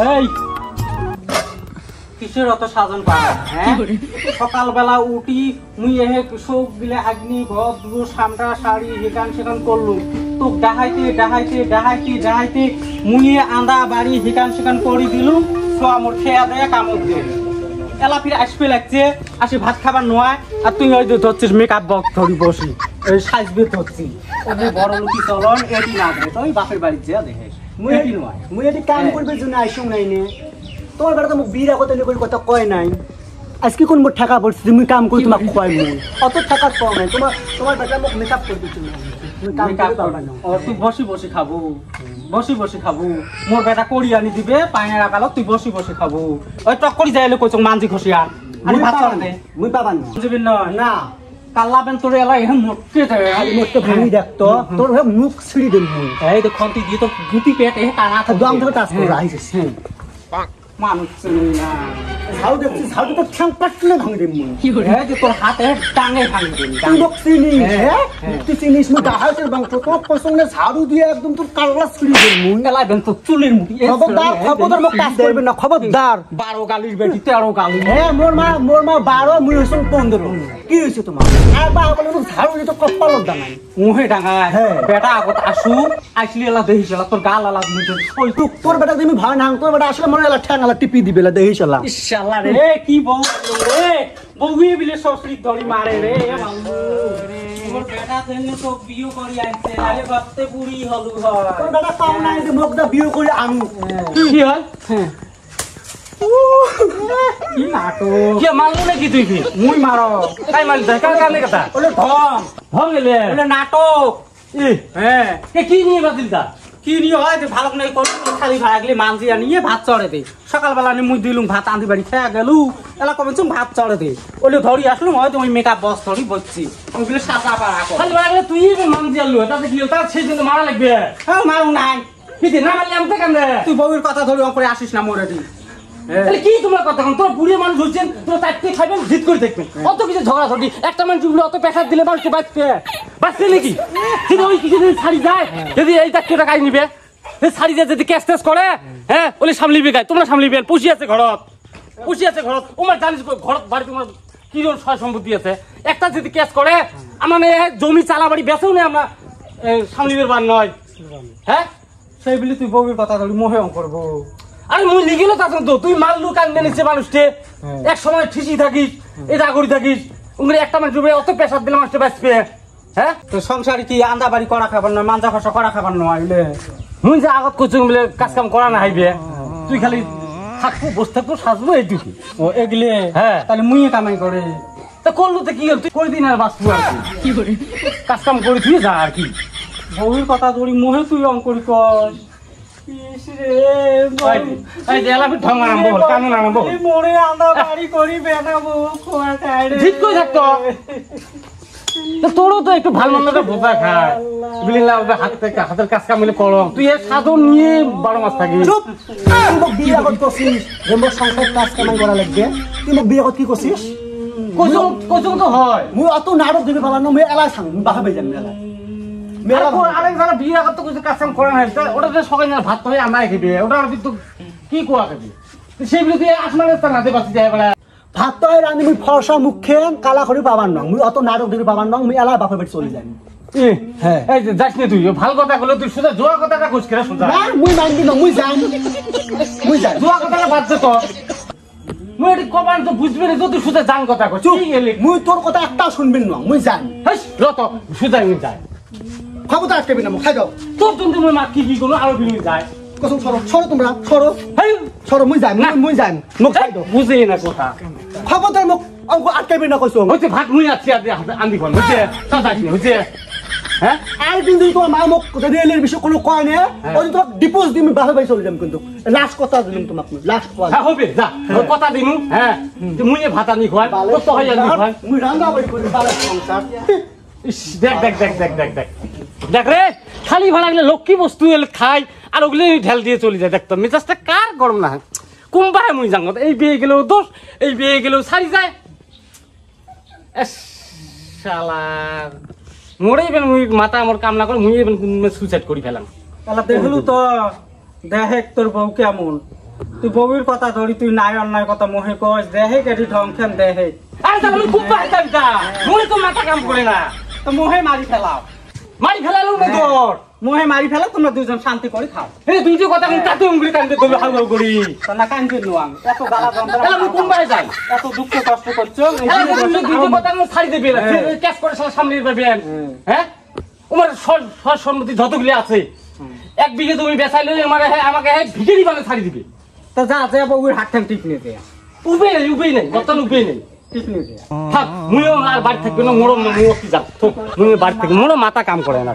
এই কিসের অত সাজন পায় হ্যাঁ সকালবেলা উঠি মুই এহে সব গিলে আগ্নি ঘর দুটো সামটা শাড়ি হেকান সেখান করলু তো ডাহাইতে মুইয়ে আন্দা বাড়ি হেকান সেখান করে দিলু সো আমার খেয়া দেয়া কামড় দিয়ে এলা ফিরে আসবে লাগছে আসি ভাত খাবার নয় আর তুই হয়তো ধরছিস মেকআপ বক্স ধরি বসি এই সাজবে ধরছি ওদের বড় লোকি চলন এটি না দেয় তুই বাপের বাড়ি যা দেখিস মুই এটি নয় মুই এটি কাম করবে জন্য আইসুম নাই নে তোমার বেটা তো মুখ বিরা কথা নিয়ে কথা কয় নাই আজকে কোন মোট টাকা পড়ছে তুমি কাম করি তোমাকে খোয়াই মুই অত টাকা কম নাই তোমার বেটা মুখ মেকআপ করবে জন্য তুমি কাম করতে পারবা না ও তুই বসি খাবো মোর বেটা করি আনি দিবে পায়না রাখালো তুই বসি খাবো ওই টক করি যাইলে কইছ মানজি খসিয়া আমি ভাত চড়া দে মুই পাবান না বুঝবি না কাল্লা বেন তোরে এলা এখন মোটকে দে খালি মোটকে ভাঙি দেখতো তোর মুখ ছিড়ি দেন মুই এই তো খন্তি দিয়ে তো গুটি পেট এ কানা তো দম ধরে টাচ করে আইছিস মানুষ চিনি না ঝাউ দেখছিস ঝাউ তো ঠ্যাং পাটলে ভাঙি দেব মুই এই যে তোর হাতে টাঙে ভাঙি দিবি তুই মুখ চিনিস হ্যাঁ তুই চিনিস মুই ডাহাইতের বাংশ তোর পছন্দের ঝাড়ু দিয়ে একদম তোর কাল্লা ছিড়ি দেব মুই এলা বেন তো চুলের মুঠি খবরদার মুখ টাচ করবে না খবরদার 12 গালির বেটি 13 গালি হ্যাঁ মোর মা 12 মুই হইছন 15 কি হইছে তোমার আর বা বলে ঝাড়ু দিয়ে তো কপালত দানাই মুহে ডাঙায় বেটা আগত আসু আইসলি এলা দেখিস এলা তোর গাল আলা মুঠে ওই তোর বেটা তুমি ভাই নাং তোর বেটা আসলে মনে এলা ঠ্যাং আলা টিপি দিবেলা দেখিস এলা ইনশাআল্লাহ রে কি বউ রে বউই বিলে সসরি ধরি মারে রে মাল্লু মোর বেটা তেনে তো বিয়ে করি আইছে আরে বাতে পুরি হলু হয় তোর বেটা পাও নাই যে মুখটা বিয়ে করে আনু কি হয় কি নাটক কি মারলো নাকি তুই কি মুই মারো কাই মারলি কার কানে কথা ওলে ঢং গেলে ওলে নাটক হ্যাঁ কি নিয়ে বাতিলটা কি নিয়ে হয় ভালো নাই খালি ভাগলে মানজি আনিয়ে ভাত চড়ে দে সকালবেলা আমি মুই দিলুম ভাত আন্দি বাড়ি খেয়ে গেলু এলা কমেছুম ভাত চড়ে দে ওলে ধরি আসলুম হয়তো ওই মেকআপ বক্স ধরি বসছি আমি বলে সাজা পাড়া খালি ভাগলে তুই মানজি আনলু তাতে কি তার সেই জন্য মারা লাগবে হ্যাঁ মারু নাই কি না মারলে আমি কেন তুই বউয়ের কথা ধরি অঙ্করে আসিস না মোরে তাহলে কি তোমার কথা তোর বুড়ি মানুষ হচ্ছেন তোর চারটে খাইবেন জিত করে দেখবেন অত কিছু ঝগড়া ধরি একটা মানুষ ডুবলে অত পেশার দিলে মানুষকে বাঁচছে নাকি যদি ওই কিছু যদি ছাড়ি যায় যদি এই 4 টাকা নিবে ছাড়ি যায় যদি ক্যাশ ট্যাশ করে হ্যাঁ ওলে সামলিবে গাই তোমরা সামলিবে পুষি আছে ঘরত ওমার জানিস ঘরত বাড়ি তোমার কি সয় সম্পত্তি আছে একটা যদি ক্যাশ করে আমার জমি চালা বাড়ি বেঁচেও নেই আমরা সামলিবের বার নয় হ্যাঁ সেই বলি তুই বউয়ের কথা ধরি মোহে করবো আরে মুই লিগেলো তখন তো তুই মারলু কান্দে নিচ্ছে মানুষকে এক সময় ঠিসি থাকিস এটা করি থাকিস উনি একটা মানুষ ডুবে অত পেশার দিলে মানুষটা বাঁচবে হ্যাঁ তো সংসারে কি আন্দা বাড়ি করা খাবার নয় মাঞ্জা খসা করা খাবার নয় বলে মুই যে আগত করছি বলে কাজ কাম করা না হাইবে তুই খালি থাকবো বসে থাকবো সাজবো এইটুকু ও এগুলে হ্যাঁ তাহলে মুই কামাই করে তা করলু তো কি হল তুই করে দিন আর বাঁচবো আর কি করে কাজ কাম করে তুই যা আর কি বউয়ের কথা ধরি মোহে তুই অঙ্করি কর তোরও তো একটু ভালো মন্দ বোঝা খায় হাতের কাজ কাম করো তুই সাধন নিয়ে 12 মাস থাকিস বিয়ে করছিস সংসার কাজ কামাই করা লাগবে তুই মোক বিয়ে কি করছিস কোচং তো হয় মুই অত নাটক দিবি পারলাম না মুই এলাই সাং বাহাবে যান আরেক যারা বিয়ে করতে কিছু কাজ কাম করে না ওটা যে সকালে ভাত হয়ে আমরা খেবে ওটা কিন্তু কি কোয়া খাবি সেইগুলো তুই আসমানের তার হাতে বাঁচি যায় বেড়া ভাত তো রাঁধি মুই ফর্সা মুখে কালা করে পাবার নং মুই অত নাটক দিবি পাবার নং মুই এলাই বাপের বাড়ি চলে যাই হ্যাঁ এই যে যাস না তুই ভালো কথা বলে তুই সোজা জোয়া কথাটা কইস কেন সোজা না মুই মানবি না মুই যাই জোয়া কথাটা বাদ দে তো মুই এটি কমান তো বুঝবি না তুই সোজা জান কথা কইস চুপ মুই তোর কথা একটাও শুনবি না মুই যাই হেস রত সোজা মুই যাই খাবো তো আটকাবি না খাই দাও তোর তুমি তুমি মা কি করলো আরো বিনুই যায় কসম সরো তোমরা সরো মুই যাই মুখ খাই দাও বুঝে না কথা খাবো তোর মুখ অঙ্ক আটকাবি না কইছো হইতে ভাত মুই আছি আন্দি ফোন হইতে তা যাইনি হইতে হ্যাঁ আর কিন্তু তোমার মা মুখ রেলের বিষয় কোনো কয় না ওই তোমার ডিপোজিট দিমি বাসা বাড়ি চলে যাম কিন্তু লাস্ট কথা দিলাম তোমাকে লাস্ট কথা হ্যাঁ হবে যা কথা দিমু হ্যাঁ মুই ভাত আনি খাই কত হয় আনি খাই মুই রান্না বাড়ি করি বালা সংসার দেখ রে খালি ভাড়া গেলে লক্ষ্মী বস্তু এলে খাই আর ওগুলো ঢেল দিয়ে চলে যায় দেখতো মেজাজটা কার গরম না কোনবাই মুই যাঙ্গত এই বিয়ে গেলেও দোষ এই বিয়ে গেলেও সারি যায় শালার মোরে ইবেন মুই মাথা আমার কাম না করে মুই ইবেন সুইসাইড করি ফেলাম তাহলে দেখলু তো দেখ তোর বউ কেমন তুই বউয়ের কথা ধরি তুই নাই অন্যায় কথা মোহে কস দেহে কেটি ঢংখান দেহে আরে তাহলে আমি খুব পাইতাম তা মোহে তো মাথা কাম করে না তো মোহে মারি ফেলাও মারি ফেলালো না তোর মোহে মারি ফেলা তোমরা দুজন শান্তি করে খাও এই তুই যে কথা কোন তাতে উংরি কান্দে তুমি হাউ হাউ করি তো না কান্দে নোয়াং এত গালা তাহলে যন্ত্রণা আমি কোনবারে যাই এত দুঃখ কষ্ট করছো তুই যে কথা কোন ছাড়ি দেবে না ক্যাশ করে সামনে পাবেন হ্যাঁ তোমার সম্মতি যতগুলি আছে 1 বিঘে তুমি বেচাইলে আমাকে ভিখারি বানায় ছাড়ি দিবে তো যা যা বউয়ের হাত ঠান টিপ নিয়ে দেয়া উপায় নেই বর্তমান উপায় নেই টিপ নিয়ে দেয়া থাক মুইও আর বাড়ি থাকবে না মোড় কি যাক মুই বাড়ি থেকে মোড় মাথা কাম করে না